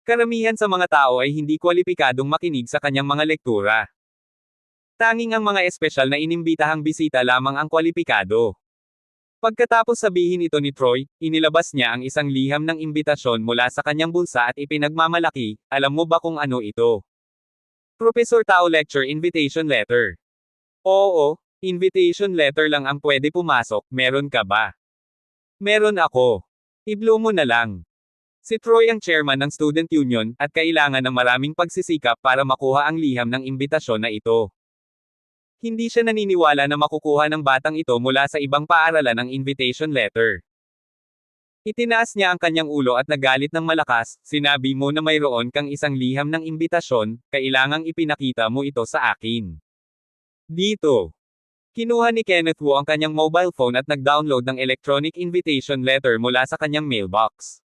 Karamihan sa mga tao ay hindi kwalipikadong makinig sa kanyang mga lektura. Tanging ang mga espesyal na inimbitahang bisita lamang ang kwalipikado. Pagkatapos sabihin ito ni Troy, inilabas niya ang isang liham ng imbitasyon mula sa kanyang bulsa at ipinagmamalaki, alam mo ba kung ano ito? Professor Tao Lecture Invitation Letter. Oo, invitation letter lang ang pwede pumasok, meron ka ba? Meron ako. I-blow mo na lang. Si Troy ang chairman ng Student Union, at kailangan ng maraming pagsisikap para makuha ang liham ng imbitasyon na ito. Hindi siya naniniwala na makukuha ng batang ito mula sa ibang paaralan ang invitation letter. Itinaas niya ang kanyang ulo at nagalit ng malakas, sinabi mo na mayroon kang isang liham ng imbitasyon, kailangang ipinakita mo ito sa akin. Dito. Kinuha ni Kenneth Wu ang kanyang mobile phone at nag-download ng electronic invitation letter mula sa kanyang mailbox.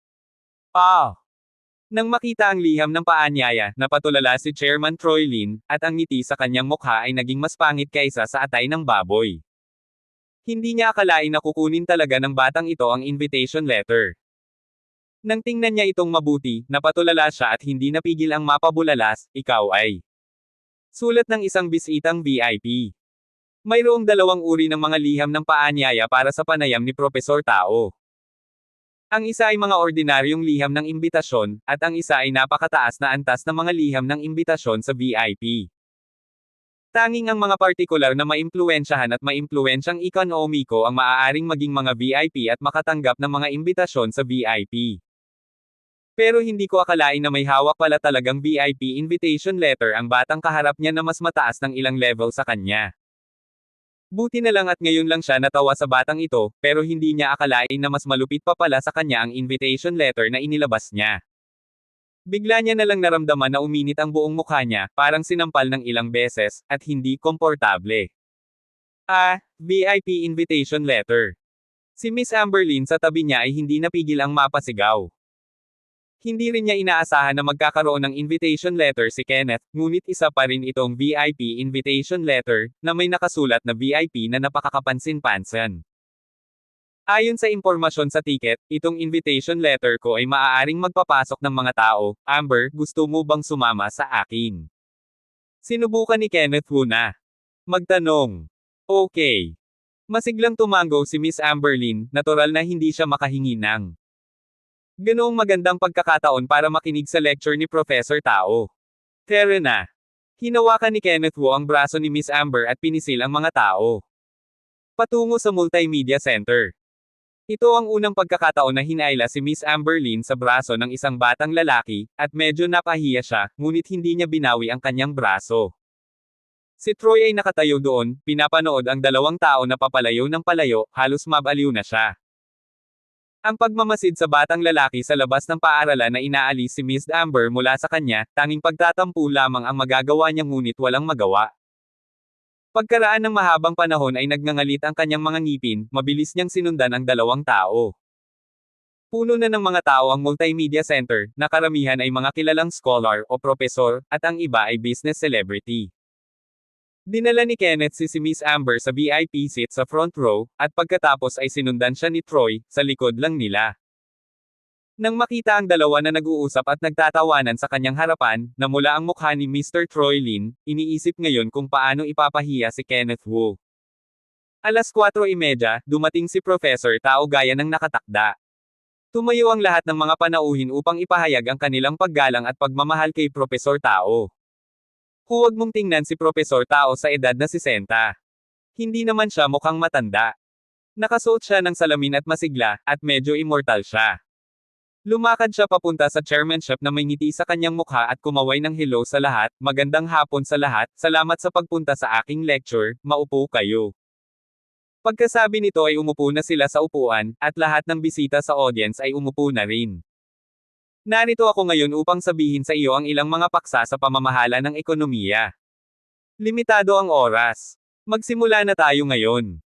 Nang makita ang liham ng paanyaya, napatulala si Chairman Troy Lin, at ang ngiti sa kanyang mukha ay naging mas pangit kaysa sa atay ng baboy. Hindi niya akalain na kukunin talaga ng batang ito ang invitation letter. Nang tingnan niya itong mabuti, napatulala siya at hindi napigil ang mapabulalas, ikaw ay sulat ng isang bisitang VIP. Mayroong dalawang uri ng mga liham ng paanyaya para sa panayam ni Professor Tao. Ang isa ay mga ordinaryong liham ng imbitasyon, at ang isa ay napakataas na antas na mga liham ng imbitasyon sa VIP. Tanging ang mga partikular na maimpluwensyahan at maimpluwensyang ekonomiko ang maaaring maging mga VIP at makatanggap ng mga imbitasyon sa VIP. Pero hindi ko akalain na may hawak pala talagang VIP invitation letter ang batang kaharap niya na mas mataas ng ilang level sa kanya. Buti na lang at ngayon lang siya natawa sa batang ito, pero hindi niya akalain na mas malupit pa pala sa kanya ang invitation letter na inilabas niya. Bigla niya na lang naramdaman na uminit ang buong mukha niya, parang sinampal ng ilang beses, at hindi komportable. VIP invitation letter. Si Miss Amberlin sa tabi niya ay hindi napigil ang mapasigaw. Hindi rin niya inaasahan na magkakaroon ng invitation letter si Kenneth, ngunit isa pa rin itong VIP invitation letter, na may nakasulat na VIP na napakakapansin-pansin. Ayon sa impormasyon sa ticket, itong invitation letter ko ay maaaring magpapasok ng mga tao, Amber, gusto mo bang sumama sa akin? Sinubukan ni Kenneth Wu na magtanong. Okay. Masiglang tumango si Miss Amberlin, natural na hindi siya makahingi ng ganoong magandang pagkakataon para makinig sa lecture ni Professor Tao. Tara na. Hinawakan ni Kenneth Wu ang braso ni Miss Amber at pinisil ang mga tao patungo sa Multimedia Center. Ito ang unang pagkakataon na hinayla si Miss Amberlin sa braso ng isang batang lalaki, at medyo napahiya siya, ngunit hindi niya binawi ang kanyang braso. Si Troy ay nakatayo doon, pinapanood ang dalawang tao na papalayo ng palayo, halos mabaliw na siya. Ang pagmamasid sa batang lalaki sa labas ng paaralan na inaalis si Miss Amber mula sa kanya, tanging pagtatampo lamang ang magagawa niya ngunit walang magawa. Pagkaraan ng mahabang panahon ay nagngangalit ang kanyang mga ngipin, mabilis niyang sinundan ang dalawang tao. Puno na ng mga tao ang Multimedia Center, na karamihan ay mga kilalang scholar o propesor, at ang iba ay business celebrity. Dinala ni Kenneth si Miss Amber sa VIP seat sa front row, at pagkatapos ay sinundan siya ni Troy, sa likod lang nila. Nang makita ang dalawa na nag-uusap at nagtatawanan sa kanyang harapan, namula ang mukha ni Mr. Troy Lin, iniisip ngayon kung paano ipapahiya si Kenneth Wu. Alas 4:30, dumating si Professor Tao gaya ng nakatakda. Tumayo ang lahat ng mga panauhin upang ipahayag ang kanilang paggalang at pagmamahal kay Professor Tao. Huwag mong tingnan si Professor Tao sa edad na 60. Hindi naman siya mukhang matanda. Nakasuot siya ng salamin at masigla, at medyo immortal siya. Lumakad siya papunta sa chairmanship na may ngiti sa kanyang mukha at kumaway ng hello sa lahat, magandang hapon sa lahat, salamat sa pagpunta sa aking lecture, maupo kayo. Pagkasabi nito ay umupo na sila sa upuan, at lahat ng bisita sa audience ay umupo na rin. Narito ako ngayon upang sabihin sa iyo ang ilang mga paksa sa pamamahala ng ekonomiya. Limitado ang oras. Magsimula na tayo ngayon.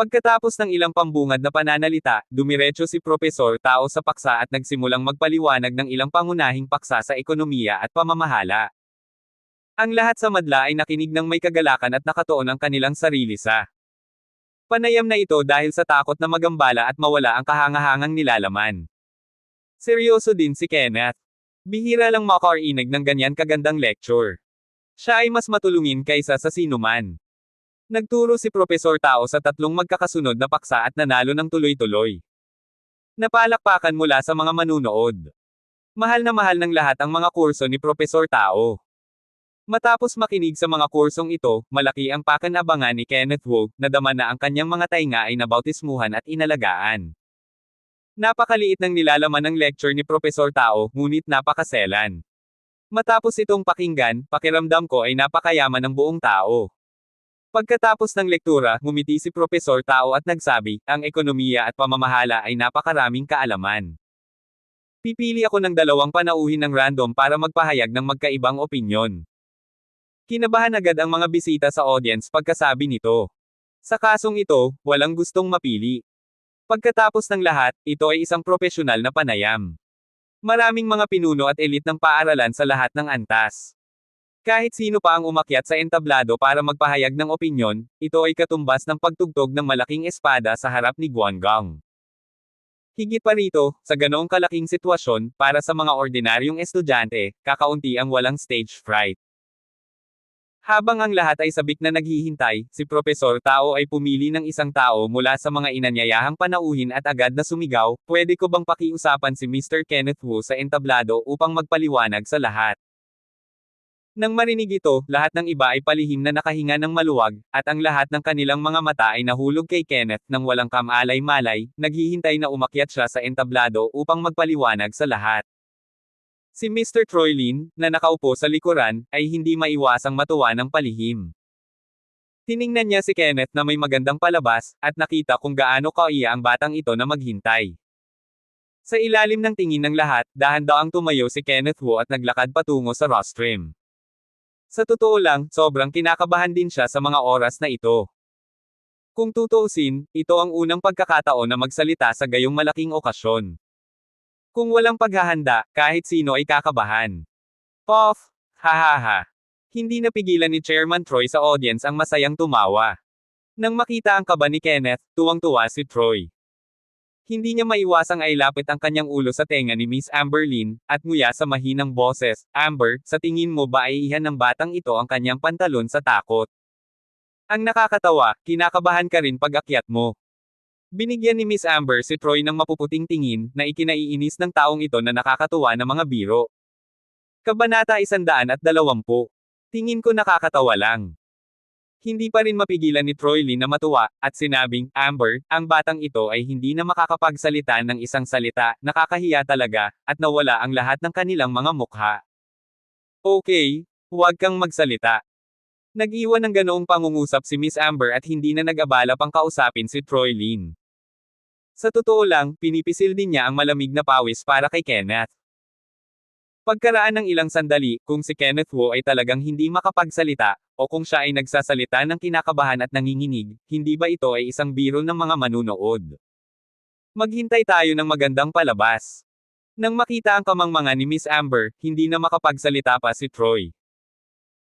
Pagkatapos ng ilang pambungad na pananalita, dumiretso si Propesor Tao sa paksa at nagsimulang magpaliwanag ng ilang pangunahing paksa sa ekonomiya at pamamahala. Ang lahat sa madla ay nakinig ng may kagalakan at nakatuon ang kanilang sarili sa panayam na ito dahil sa takot na magambala at mawala ang kahangahangang nilalaman. Seryoso din si Kenneth. Bihira lang makarinig ng ganyan kagandang lecture. Siya ay mas matulungin kaysa sa sinuman. Nagturo si Propesor Tao sa tatlong magkakasunod na paksa at nanalo ng tuloy-tuloy. Napalakpakan mula sa mga manunood. Mahal na mahal ng lahat ang mga kurso ni Propesor Tao. Matapos makinig sa mga kursong ito, malaki ang pakanabangan ni Kenneth Wu, nadama na ang kanyang mga tainga ay nabautismuhan at inalagaan. Napakaliit ng nilalaman ng lecture ni Propesor Tao, ngunit napakaselan. Matapos itong pakinggan, pakiramdam ko ay napakayaman ng buong tao. Pagkatapos ng lektura, ngumiti si Propesor Tao at nagsabi, ang ekonomiya at pamamahala ay napakaraming kaalaman. Pipili ako ng dalawang panauhin ng random para magpahayag ng magkaibang opinyon. Kinabahan agad ang mga bisita sa audience pagkasabi nito. Sa kasong ito, walang gustong mapili. Pagkatapos ng lahat, ito ay isang propesyonal na panayam. Maraming mga pinuno at elite ng paaralan sa lahat ng antas. Kahit sino pa ang umakyat sa entablado para magpahayag ng opinyon, ito ay katumbas ng pagtugtog ng malaking espada sa harap ni Guanggang. Higit pa rito, sa ganoong kalaking sitwasyon, para sa mga ordinaryong estudyante, kakaunti ang walang stage fright. Habang ang lahat ay sabik na naghihintay, si Propesor Tao ay pumili ng isang tao mula sa mga inanyayahang panauhin at agad na sumigaw, pwede ko bang pakiusapan si Mr. Kenneth Wu sa entablado upang magpaliwanag sa lahat? Nang marinig ito, lahat ng iba ay palihim na nakahinga ng maluwag, at ang lahat ng kanilang mga mata ay nahulog kay Kenneth nang walang kamalay-malay, naghihintay na umakyat siya sa entablado upang magpaliwanag sa lahat. Si Mr. Troy Lin, na nakaupo sa likuran, ay hindi maiwasang matuwa ng palihim. Tiningnan niya si Kenneth na may magandang palabas, at nakita kung gaano kaiya ang batang ito na maghintay. Sa ilalim ng tingin ng lahat, dahan-daang tumayo si Kenneth Wu at naglakad patungo sa rostrum. Sa totoo lang, sobrang kinakabahan din siya sa mga oras na ito. Kung tutuusin, ito ang unang pagkakataon na magsalita sa gayong malaking okasyon. Kung walang paghahanda, kahit sino ay kakabahan. Puff! Hahaha! Hindi napigilan ni Chairman Troy sa audience ang masayang tumawa. Nang makita ang kaba ni Kenneth, tuwang-tuwa si Troy. Hindi niya maiwasang ay lapit ang kanyang ulo sa tenga ni Miss Amber Lin, at nguya sa mahinang boses, Amber, sa tingin mo ba ay iyan ng batang ito ang kanyang pantalon sa takot? Ang nakakatawa, kinakabahan ka rin pag akyat mo. Binigyan ni Miss Amber si Troy ng mapuputing tingin, na ikinaiinis ng taong ito na nakakatuwa na mga biro. Kabanata 120. Tingin ko nakakatawa lang. Hindi pa rin mapigilan ni Troy Lin na matuwa, at sinabing, Amber, ang batang ito ay hindi na makakapagsalita ng isang salita, nakakahiya talaga, at nawala ang lahat ng kanilang mga mukha. Okay, huwag kang magsalita. Nag-iwan ng ganoong pangungusap si Miss Amber at hindi na nag-abala pang kausapin si Troy Lin. Sa totoo lang, pinipisil din niya ang malamig na pawis para kay Kenneth. Pagkaraan ng ilang sandali, kung si Kenneth Wu ay talagang hindi makapagsalita, o kung siya ay nagsasalita ng kinakabahan at nanginginig, hindi ba ito ay isang biro ng mga manunood? Maghintay tayo ng magandang palabas. Nang makita ang kamangmangan ni Miss Amber, hindi na makapagsalita pa si Troy.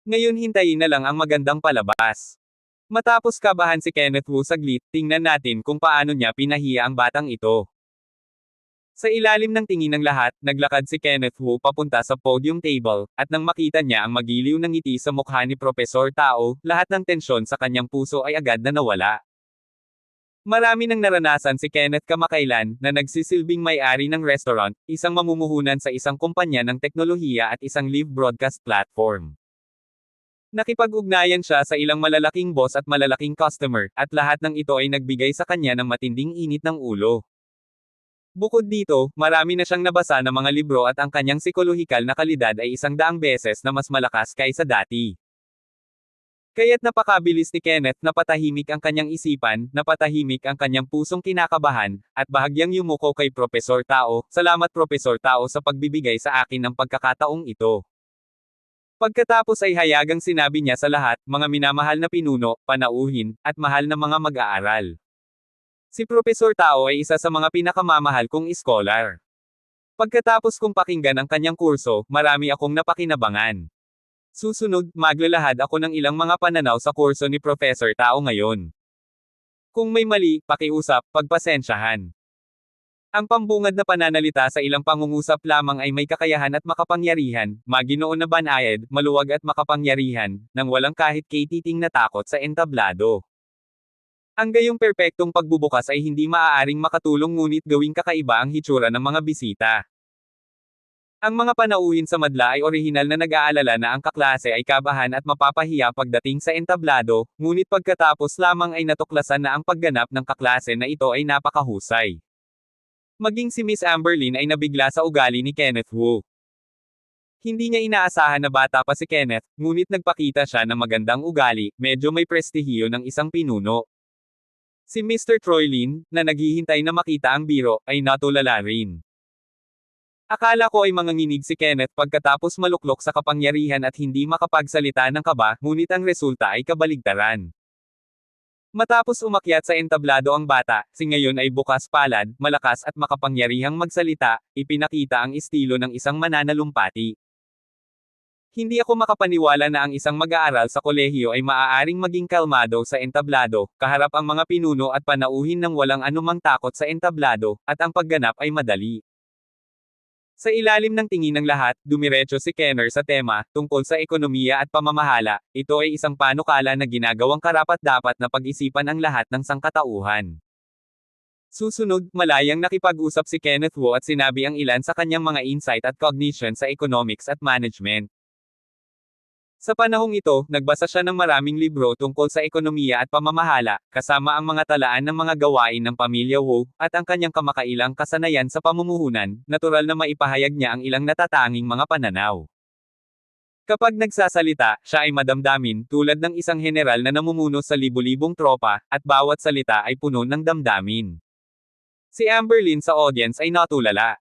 Ngayon hintayin na lang ang magandang palabas. Matapos kabahan si Kenneth Wu saglit, tingnan natin kung paano niya pinahiya ang batang ito. Sa ilalim ng tingin ng lahat, naglakad si Kenneth Wu papunta sa podium table, at nang makita niya ang magiliw na ngiti sa mukha ni Propesor Tao, lahat ng tensyon sa kanyang puso ay agad na nawala. Marami nang naranasan si Kenneth kamakailan, na nagsisilbing may-ari ng restaurant, isang mamumuhunan sa isang kumpanya ng teknolohiya at isang live broadcast platform. Nakipag-ugnayan siya sa ilang malalaking boss at malalaking customer, at lahat ng ito ay nagbigay sa kanya ng matinding init ng ulo. Bukod dito, marami na siyang nabasa na mga libro at ang kanyang psikolohikal na kalidad ay 100 beses na mas malakas kaysa dati. Kaya't napakabilis ni Kenneth na patahimik ang kanyang isipan, napatahimik ang kanyang pusong kinakabahan, at bahagyang yumuko kay Propesor Tao, salamat Propesor Tao sa pagbibigay sa akin ng pagkakataong ito. Pagkatapos ay hayagang sinabi niya sa lahat, mga minamahal na pinuno, panauhin, at mahal na mga mag-aaral. Si Profesor Tao ay isa sa mga pinakamamahal kong iskolar. Pagkatapos kong pakinggan ang kanyang kurso, marami akong napakinabangan. Susunod, maglalahad ako ng ilang mga pananaw sa kurso ni Professor Tao ngayon. Kung may mali, pakiusap, pagpasensyahan. Ang pambungad na pananalita sa ilang pangungusap lamang ay may kakayahan at makapangyarihan, maginoon na banayad, maluwag at makapangyarihan, nang walang kahit katiting na takot sa entablado. Ang gayong perpektong pagbubukas ay hindi maaaring makatulong ngunit gawing kakaiba ang hitsura ng mga bisita. Ang mga panauhin sa madla ay orihinal na nag-aalala na ang kaklase ay kabahan at mapapahiya pagdating sa entablado, ngunit pagkatapos lamang ay natuklasan na ang pagganap ng kaklase na ito ay napakahusay. Maging si Miss Amberlyn ay nabigla sa ugali ni Kenneth Wu. Hindi niya inaasahan na bata pa si Kenneth, ngunit nagpakita siya ng magandang ugali, medyo may prestihiyo ng isang pinuno. Si Mr. Troy Lin, na naghihintay na makita ang biro, ay natulala rin. Akala ko ay manganginig si Kenneth pagkatapos maluklok sa kapangyarihan at hindi makapagsalita ng kaba, ngunit ang resulta ay kabaligtaran. Matapos umakyat sa entablado ang bata, si ngayon ay bukas palad, malakas at makapangyarihang magsalita, ipinakita ang estilo ng isang mananalumpati. Hindi ako makapaniwala na ang isang mag-aaral sa kolehiyo ay maaaring maging kalmado sa entablado, kaharap ang mga pinuno at panauhin ng walang anumang takot sa entablado, at ang pagganap ay madali. Sa ilalim ng tingin ng lahat, dumiretso si Kenner sa tema, tungkol sa ekonomiya at pamamahala. Ito ay isang panukala na ginagawang karapat-dapat na pag-isipan ang lahat ng sangkatauhan. Susunod, malayang nakipag-usap si Kenneth Wu at sinabi ang ilan sa kanyang mga insight at cognition sa economics at management. Sa panahong ito, nagbasa siya ng maraming libro tungkol sa ekonomiya at pamamahala, kasama ang mga talaan ng mga gawain ng pamilya Wu, at ang kanyang kamakailang kasanayan sa pamumuhunan, natural na maipahayag niya ang ilang natatanging mga pananaw. Kapag nagsasalita, siya ay madamdamin, tulad ng isang general na namumuno sa libu-libong tropa, at bawat salita ay puno ng damdamin. Si Amberlyn sa audience ay natulala.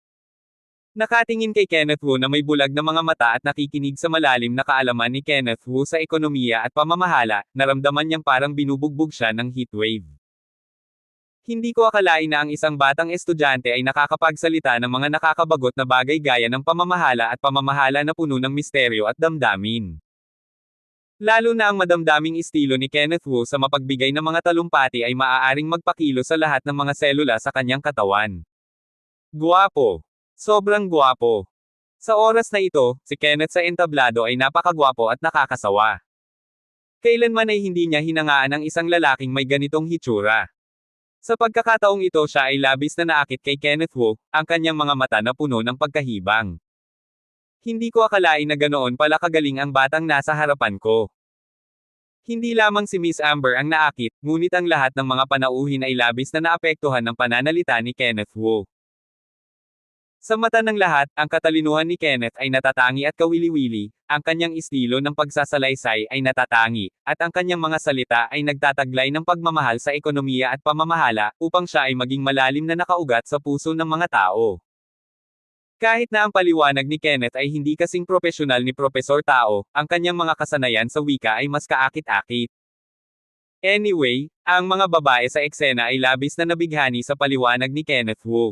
Nakatingin kay Kenneth Wu na may bulag na mga mata at nakikinig sa malalim na kaalaman ni Kenneth Wu sa ekonomiya at pamamahala, naramdaman niyang parang binubugbog siya ng heatwave. Hindi ko akalain na ang isang batang estudyante ay nakakapagsalita ng mga nakakabagot na bagay gaya ng pamamahala at pamamahala na puno ng misteryo at damdamin. Lalo na ang madamdaming estilo ni Kenneth Wu sa mapagbigay ng mga talumpati ay maaaring magpakilo sa lahat ng mga selula sa kanyang katawan. Guwapo. Sobrang guwapo. Sa oras na ito, si Kenneth sa entablado ay napakagwapo at nakakasawa. Kailanman ay hindi niya hinangaan ang isang lalaking may ganitong hitsura. Sa pagkakataong ito siya ay labis na naakit kay Kenneth Wu, ang kanyang mga mata na puno ng pagkahibang. Hindi ko akalain na ganoon pala kagaling ang batang nasa harapan ko. Hindi lamang si Miss Amber ang naakit, ngunit ang lahat ng mga panauhin ay labis na naapektuhan ng pananalita ni Kenneth Wu. Sa mata ng lahat, ang katalinuhan ni Kenneth ay natatangi at kawili-wili, ang kanyang estilo ng pagsasalaysay ay natatangi, at ang kanyang mga salita ay nagtataglay ng pagmamahal sa ekonomiya at pamamahala, upang siya ay maging malalim na nakaugat sa puso ng mga tao. Kahit na ang paliwanag ni Kenneth ay hindi kasing propesyonal ni Profesor Tao, ang kanyang mga kasanayan sa wika ay mas kaakit-akit. Anyway, ang mga babae sa eksena ay labis na nabighani sa paliwanag ni Kenneth Wu.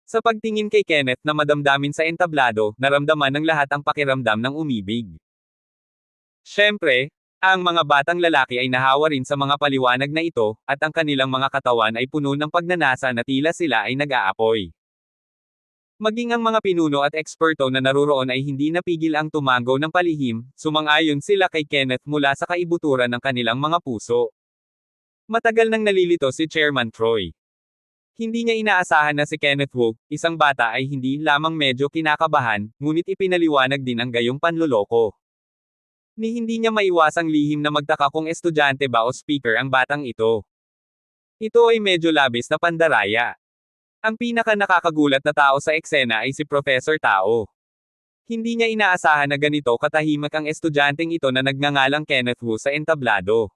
Sa pagtingin kay Kenneth na madamdamin sa entablado, naramdaman ng lahat ang pakiramdam ng umibig. Siyempre, ang mga batang lalaki ay nahawa rin sa mga paliwanag na ito, at ang kanilang mga katawan ay puno ng pagnanasa na tila sila ay nag-aapoy. Maging ang mga pinuno at eksperto na naruroon ay hindi napigil ang tumango ng palihim, sumang-ayon sila kay Kenneth mula sa kaibuturan ng kanilang mga puso. Matagal nang nalilito si Chairman Troy. Hindi niya inaasahan na si Kenneth Wu, isang bata ay hindi lamang medyo kinakabahan, ngunit ipinaliwanag din ang gayong panloloko. Ni hindi niya maiwasang lihim na magtaka kung estudyante ba o speaker ang batang ito. Ito ay medyo labis na pandaraya. Ang pinaka nakakagulat na tao sa eksena ay si Professor Tao. Hindi niya inaasahan na ganito katahimik ang estudyanteng ito na nagngangalang Kenneth Wu sa entablado.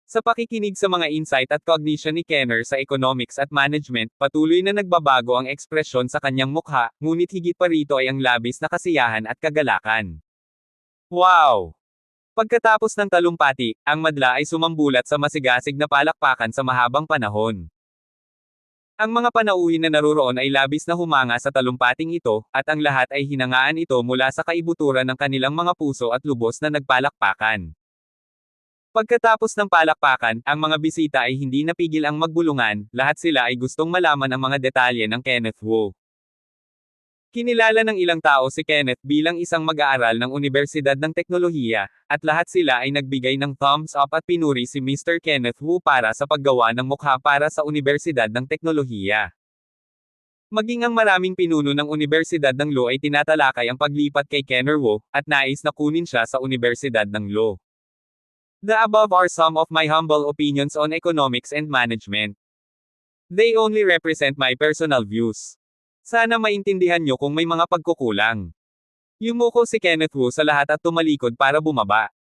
Sa pakikinig sa mga insight at cognition ni Kenner sa economics at management, patuloy na nagbabago ang ekspresyon sa kanyang mukha, ngunit higit pa rito ay ang labis na kasiyahan at kagalakan. Wow! Pagkatapos ng talumpati, ang madla ay sumambulat sa masigasig na palakpakan sa mahabang panahon. Ang mga panauhin na naruroon ay labis na humanga sa talumpating ito, at ang lahat ay hinangaan ito mula sa kaibuturan ng kanilang mga puso at lubos na nagpalakpakan. Pagkatapos ng palakpakan, ang mga bisita ay hindi napigil ang magbulungan, lahat sila ay gustong malaman ang mga detalye ng Kenneth Wu. Kinilala ng ilang tao si Kenneth bilang isang mag-aaral ng Unibersidad ng Teknolohiya, at lahat sila ay nagbigay ng thumbs up at pinuri si Mr. Kenneth Wu para sa paggawa ng mukha para sa Unibersidad ng Teknolohiya. Maging ang maraming pinuno ng Unibersidad ng Law ay tinatalakay ang paglipat kay Kenner Wu, at nais na kunin siya sa Unibersidad ng Law. The above are some of my humble opinions on economics and management. They only represent my personal views. Sana maintindihan nyo kung may mga pagkukulang. Yumuko si Kenneth Wu sa lahat at tumalikod para bumaba.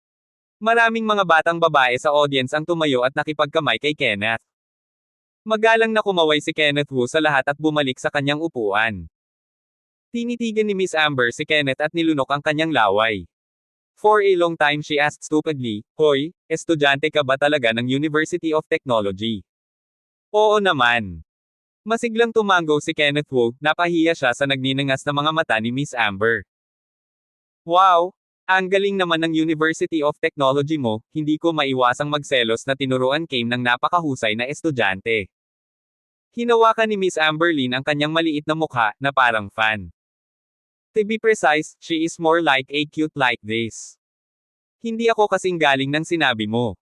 Maraming mga batang babae sa audience ang tumayo at nakipagkamay kay Kenneth. Magalang na kumaway si Kenneth Wu sa lahat at bumalik sa kanyang upuan. Tinitigan ni Miss Amber si Kenneth at nilunok ang kanyang laway. For a long time she asked stupidly, "Hoy, estudyante ka ba talaga ng University of Technology?" Oo naman. Masiglang tumango si Kenneth Wu, napahiya siya sa nagninangas na mga mata ni Miss Amber. Wow! Ang galing naman ng University of Technology mo, hindi ko maiwasang magselos na tinuruan Kame ng napakahusay na estudyante. Hinawakan ni Miss Amberlin ang kanyang maliit na mukha, na parang fan. To be precise, she is more like a cute like this. Hindi ako kasing galing ng sinabi mo.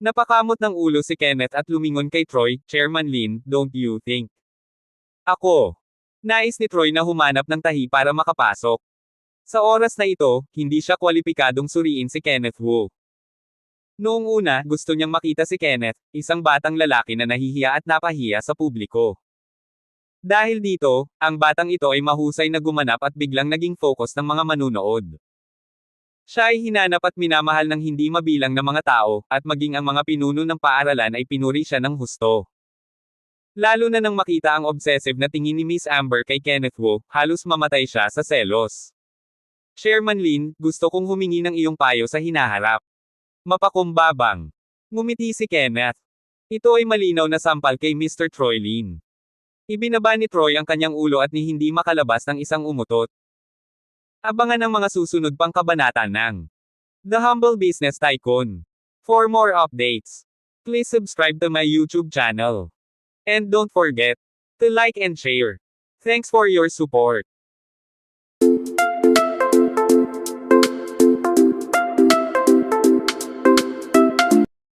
Napakamot ng ulo si Kenneth at lumingon kay Troy, Chairman Lin, don't you think? Ako. Nais ni Troy na humanap ng tahi para makapasok. Sa oras na ito, hindi siya kwalipikadong suriin si Kenneth Wu. Noong una, gusto niyang makita si Kenneth, isang batang lalaki na nahihiya at napahiya sa publiko. Dahil dito, ang batang ito ay mahusay na gumanap at biglang naging focus ng mga manunood. Siya ay hinanap at minamahal ng hindi mabilang na mga tao, at maging ang mga pinuno ng paaralan ay pinuri siya ng husto. Lalo na nang makita ang obsessive na tingin ni Miss Amber kay Kenneth Wu, halos mamatay siya sa selos. Chairman Lin, gusto kong humingi ng iyong payo sa hinaharap. Mapakumbabang. Ngumiti si Kenneth. Ito ay malinaw na sampal kay Mr. Troy Lin. Ibinaba ni Troy ang kanyang ulo at ni hindi makalabas ng isang umutot. Abangan ang mga susunod pang kabanata ng The Humble Business Tycoon. For more updates, please subscribe to my YouTube channel. And don't forget to like and share. Thanks for your support.